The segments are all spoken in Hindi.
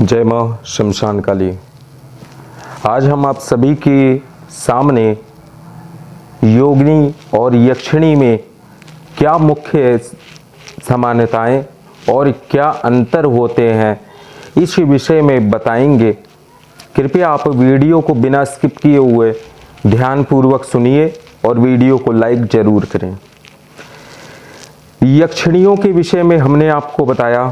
जय माँ शमशान काली। आज हम आप सभी के सामने योगिनी और यक्षिणी में क्या मुख्य समानताएं और क्या अंतर होते हैं इस विषय में बताएंगे। कृपया आप वीडियो को बिना स्किप किए हुए ध्यानपूर्वक सुनिए और वीडियो को लाइक जरूर करें। यक्षिणियों के विषय में हमने आपको बताया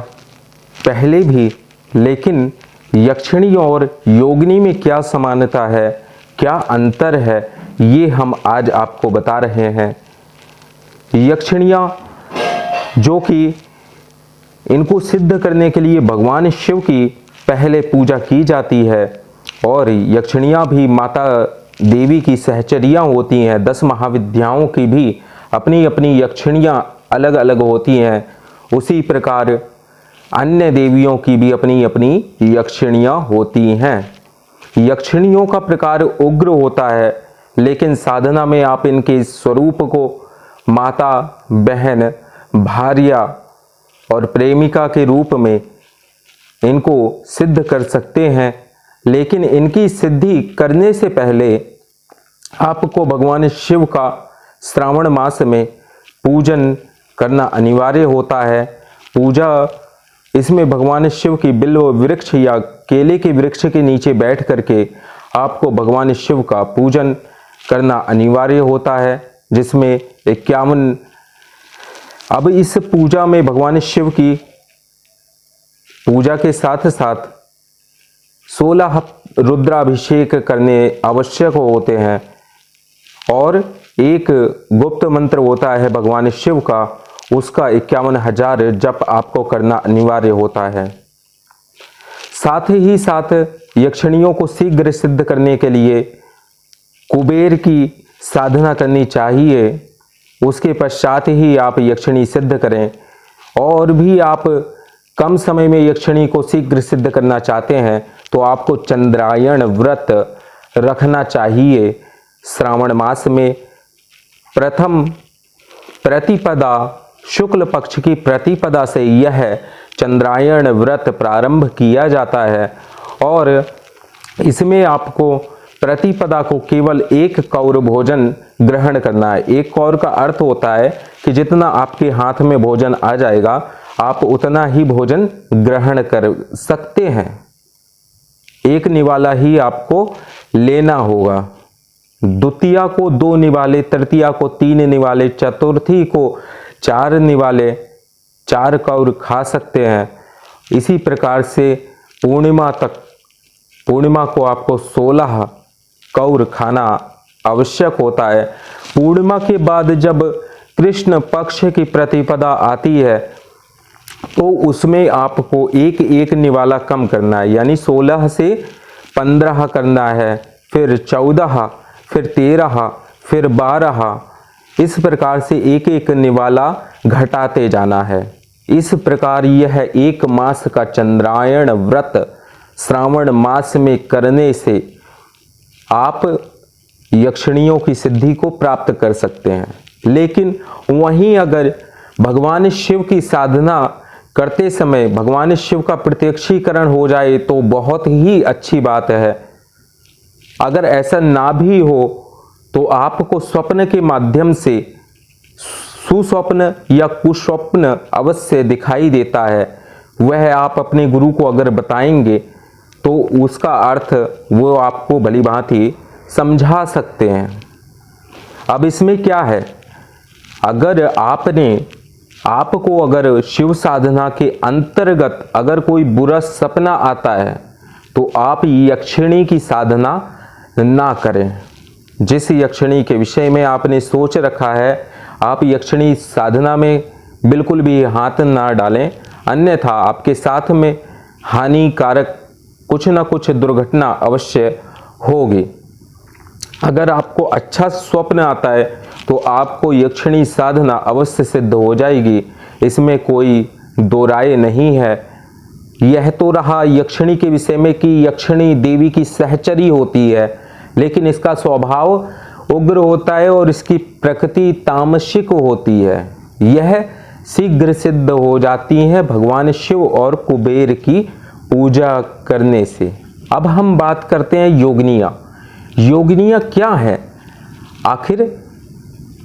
पहले भी, लेकिन यक्षिणी और योगिनी में क्या समानता है, क्या अंतर है, ये हम आज आपको बता रहे हैं। यक्षिणियाँ जो कि इनको सिद्ध करने के लिए भगवान शिव की पहले पूजा की जाती है और यक्षिणियाँ भी माता देवी की सहचरियाँ होती हैं। 10 महाविद्याओं की भी अपनी अपनी यक्षिणियाँ अलग अलग होती हैं। उसी प्रकार अन्य देवियों की भी अपनी अपनी यक्षिणियाँ होती हैं। यक्षिणियों का प्रकार उग्र होता है, लेकिन साधना में आप इनके स्वरूप को माता, बहन, भार्या और प्रेमिका के रूप में इनको सिद्ध कर सकते हैं। लेकिन इनकी सिद्धि करने से पहले आपको भगवान शिव का श्रावण मास में पूजन करना अनिवार्य होता है। पूजा इसमें भगवान शिव की बिल्व वृक्ष या केले के वृक्ष के नीचे बैठ करके आपको भगवान शिव का पूजन करना अनिवार्य होता है, जिसमें 51। अब इस पूजा में भगवान शिव की पूजा के साथ साथ 16 रुद्राभिषेक करने आवश्यक होते हैं और एक गुप्त मंत्र होता है भगवान शिव का, उसका 51,000 जप आपको करना अनिवार्य होता है। साथ ही साथ यक्षिणियों को शीघ्र सिद्ध करने के लिए कुबेर की साधना करनी चाहिए। उसके पश्चात ही आप यक्षिणी सिद्ध करें। और भी आप कम समय में यक्षिणी को शीघ्र सिद्ध करना चाहते हैं तो आपको चंद्रायण व्रत रखना चाहिए। श्रावण मास में प्रथम प्रतिपदा, शुक्ल पक्ष की प्रतिपदा से यह चंद्रायण व्रत प्रारंभ किया जाता है और इसमें आपको प्रतिपदा को केवल 1 कौर भोजन ग्रहण करना है। 1 कौर का अर्थ होता है कि जितना आपके हाथ में भोजन आ जाएगा आप उतना ही भोजन ग्रहण कर सकते हैं। 1 निवाला ही आपको लेना होगा। द्वितीया को 2 निवाले, तृतीया को 3 निवाले, चतुर्थी को 4 निवाले, 4 कौर खा सकते हैं। इसी प्रकार से पूर्णिमा तक, पूर्णिमा को आपको 16 कौर खाना आवश्यक होता है। पूर्णिमा के बाद जब कृष्ण पक्ष की प्रतिपदा आती है तो उसमें आपको 1 निवाला कम करना है, यानी 16 से 15 करना है, फिर 14, फिर 13, फिर 12, इस प्रकार से 1 निवाला घटाते जाना है। इस प्रकार यह 1 मास का चंद्रायण व्रत श्रावण मास में करने से आप यक्षिणियों की सिद्धि को प्राप्त कर सकते हैं। लेकिन वहीं अगर भगवान शिव की साधना करते समय भगवान शिव का प्रत्यक्षीकरण हो जाए तो बहुत ही अच्छी बात है। अगर ऐसा ना भी हो तो आपको स्वप्न के माध्यम से सुस्वप्न या कुस्वप्न अवश्य दिखाई देता है। वह आप अपने गुरु को अगर बताएंगे तो उसका अर्थ वो आपको भली भांति समझा सकते हैं। अब इसमें क्या है, अगर आपको अगर शिव साधना के अंतर्गत अगर कोई बुरा सपना आता है तो आप यक्षिणी की साधना ना करें। जिस यक्षिणी के विषय में आपने सोच रखा है आप यक्षिणी साधना में बिल्कुल भी हाथ ना डालें, अन्यथा आपके साथ में हानिकारक कुछ ना कुछ दुर्घटना अवश्य होगी। अगर आपको अच्छा स्वप्न आता है तो आपको यक्षिणी साधना अवश्य सिद्ध हो जाएगी, इसमें कोई दो राय नहीं है। यह तो रहा यक्षिणी के विषय में कि यक्षिणी देवी की सहचरी होती है, लेकिन इसका स्वभाव उग्र होता है और इसकी प्रकृति तामसिक होती है। यह शीघ्र सिद्ध हो जाती हैं भगवान शिव और कुबेर की पूजा करने से। अब हम बात करते हैं योगिनियाँ। योगिनियाँ क्या है? आखिर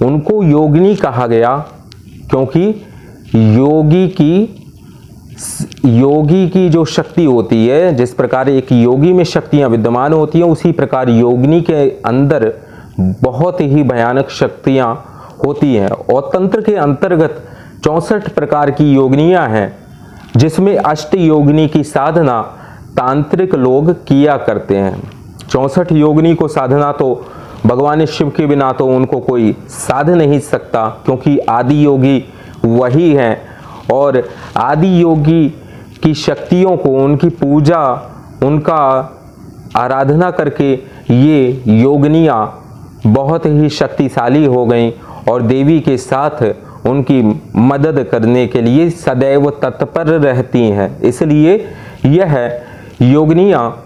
उनको योगिनी कहा गया क्योंकि योगी की जो शक्ति होती है, जिस प्रकार एक योगी में शक्तियां विद्यमान होती हैं, उसी प्रकार योगिनी के अंदर बहुत ही भयानक शक्तियां होती हैं। और तंत्र के अंतर्गत 64 प्रकार की योगिनियां हैं, जिसमें अष्ट योगिनी की साधना तांत्रिक लोग किया करते हैं। 64 योगिनी को साधना तो भगवान शिव के बिना तो उनको कोई साध नहीं सकता, क्योंकि आदि योगी वही हैं। और आदि योगी की शक्तियों को, उनकी पूजा, उनका आराधना करके ये योगिनियाँ बहुत ही शक्तिशाली हो गईं और देवी के साथ उनकी मदद करने के लिए सदैव तत्पर रहती हैं। इसलिए यह योगिनियाँ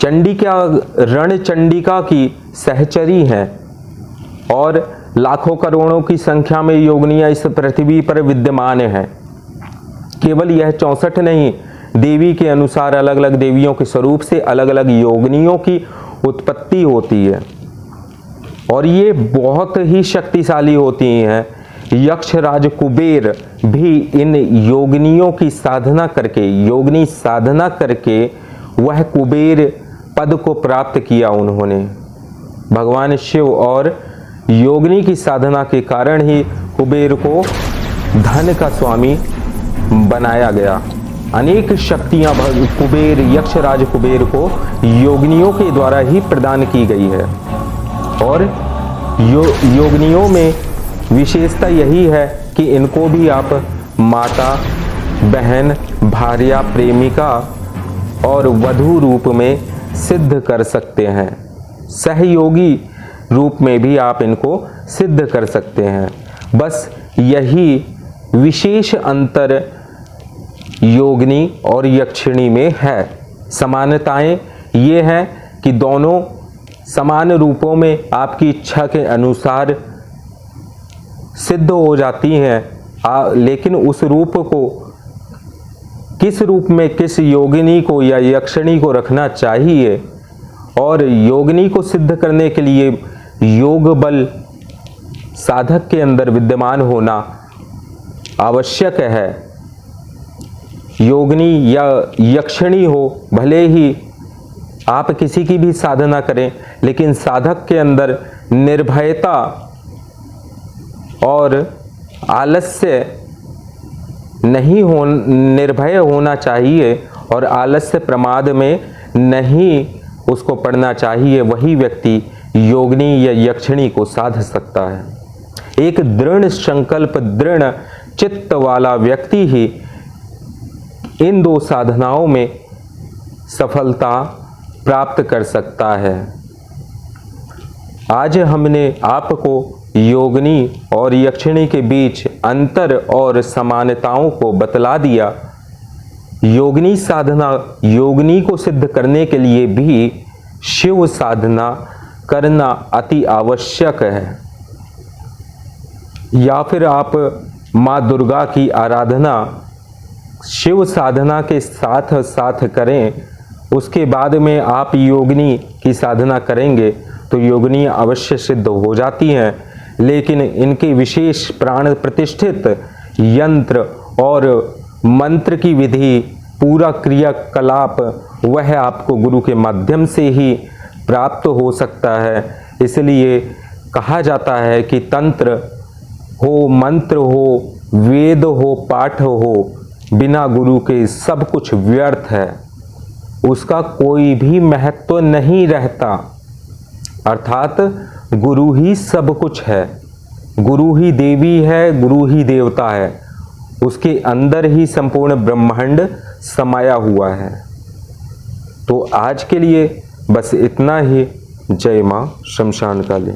चंडिका, रण चंडिका की सहचरी हैं और लाखों करोड़ों की संख्या में योगिनियाँ इस पृथ्वी पर विद्यमान हैं। केवल यह 64 नहीं, देवी के अनुसार अलग अलग देवियों के स्वरूप से अलग अलग योगिनियों की उत्पत्ति होती है और ये बहुत ही शक्तिशाली होती हैं। यक्षराज कुबेर भी इन योगिनियों की साधना करके, योगिनी साधना करके वह कुबेर पद को प्राप्त किया उन्होंने। भगवान शिव और योगिनी की साधना के कारण ही कुबेर को धन का स्वामी बनाया गया। अनेक शक्तियां कुबेर, यक्षराज कुबेर को योगिनियों के द्वारा ही प्रदान की गई है। और योगिनियों में विशेषता यही है कि इनको भी आप माता, बहन, भार्या, प्रेमिका और वधू रूप में सिद्ध कर सकते हैं। सहयोगी रूप में भी आप इनको सिद्ध कर सकते हैं। बस यही विशेष अंतर योगिनी और यक्षिणी में है। समानताएं ये हैं कि दोनों समान रूपों में आपकी इच्छा के अनुसार सिद्ध हो जाती हैं, लेकिन उस रूप को किस रूप में किस योगिनी को या यक्षिणी को रखना चाहिए, और योगिनी को सिद्ध करने के लिए योग बल साधक के अंदर विद्यमान होना आवश्यक है। योगिनी या यक्षिणी हो, भले ही आप किसी की भी साधना करें, लेकिन साधक के अंदर निर्भयता और आलस्य नहीं हो, निर्भय होना चाहिए और आलस्य प्रमाद में नहीं उसको पढ़ना चाहिए। वही व्यक्ति योगिनी या यक्षिणी को साध सकता है। एक दृढ़ संकल्प, दृढ़ चित्त वाला व्यक्ति ही इन दो साधनाओं में सफलता प्राप्त कर सकता है। आज हमने आपको योगिनी और यक्षिणी के बीच अंतर और समानताओं को बतला दिया। योगिनी साधना, योगिनी को सिद्ध करने के लिए भी शिव साधना करना अति आवश्यक है। या फिर आप माँ दुर्गा की आराधना शिव साधना के साथ साथ करें, उसके बाद में आप योगिनी की साधना करेंगे तो योगिनी अवश्य सिद्ध हो जाती हैं। लेकिन इनके विशेष प्राण प्रतिष्ठित यंत्र और मंत्र की विधि, पूरा क्रियाकलाप वह आपको गुरु के माध्यम से ही प्राप्त हो सकता है। इसलिए कहा जाता है कि तंत्र हो, मंत्र हो, वेद हो, पाठ हो, बिना गुरु के सब कुछ व्यर्थ है, उसका कोई भी महत्व नहीं रहता। अर्थात गुरु ही सब कुछ है, गुरु ही देवी है, गुरु ही देवता है, उसके अंदर ही संपूर्ण ब्रह्मांड समाया हुआ है। तो आज के लिए बस इतना ही। जय मां शमशान काली।